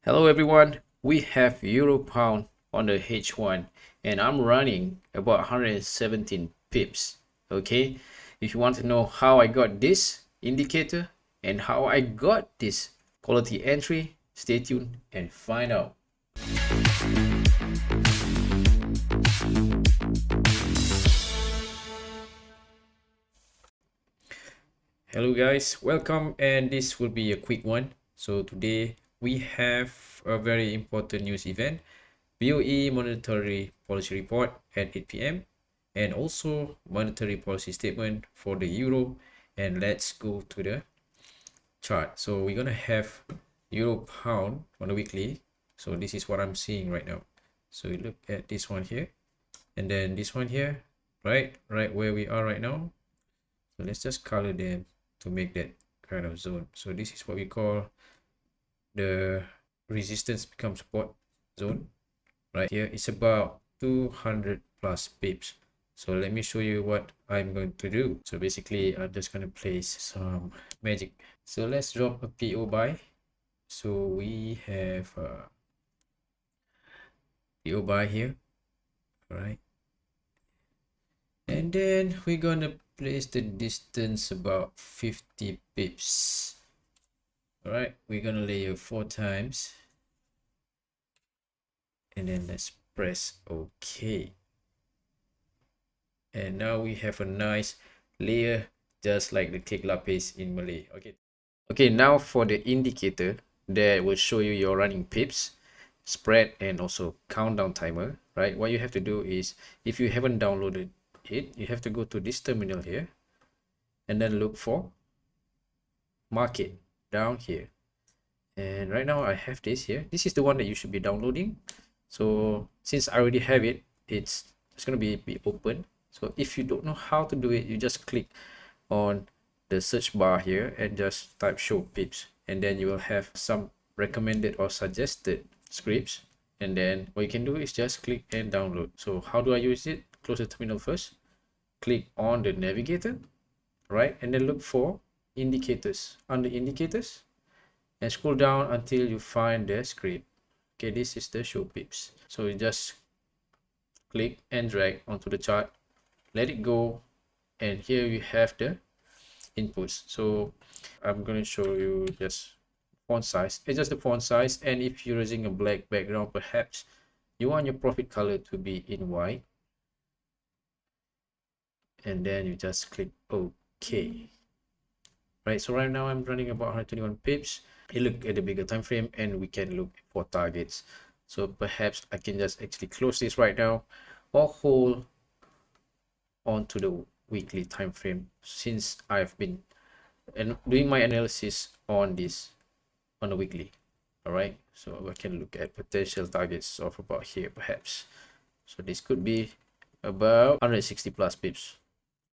Hello everyone, we have Euro Pound on the H1 and I'm running about 117 pips. Okay, if you want to know how I got this indicator and how I got this quality entry, stay tuned and find out. Hello guys, welcome, and this will be a quick one. So today we have a very important news event, BOE monetary policy report at 8 p.m. and also monetary policy statement for the euro. And let's go to the chart. So we're gonna have euro pound on the weekly. So this is what I'm seeing right now. So we look at this one here and then this one here, right where we are right now. So let's just color them to make that kind of zone. So this is what we call the resistance become support zone. Right here it's about 200 plus pips. So let me show you what I'm going to do. So basically I'm just going to place some magic. So let's drop a PO buy. So we have a PO buy here. All right, and then we're gonna place the distance about 50 pips. All right, we're gonna layer 4 times and then let's press OK. And now we have a nice layer just like the cake lapis in Malay. Okay, now for the indicator that will show you your running pips, spread, and also countdown timer. Right, what you have to do is, if you haven't downloaded it, you have to go to this terminal here and then look for market down here. And right now I have this here. This is the one that you should be downloading. So since I already have it, it's going to be open. So if you don't know how to do it, you just click on the search bar here and just type show pips, and then you will have some recommended or suggested scripts. And then what you can do is just click and download. So how do I use it? Close the terminal first, click on the navigator, right, and then look for indicators. Under indicators, and scroll down until you find the script. Okay, this is the show pips. So you just click and drag onto the chart, let it go, and here you have the inputs. So I'm going to show you just font size. Adjust the font size, and if you're using a black background, perhaps you want your profit color to be in white, and then you just click OK. Right, so right now I'm running about 121 pips. You look at the bigger time frame and we can look for targets. So perhaps I can just actually close this right now or hold on to the weekly time frame, since I've been doing my analysis on this on the weekly. All right, so I can look at potential targets of about here perhaps. So this could be about 160 plus pips.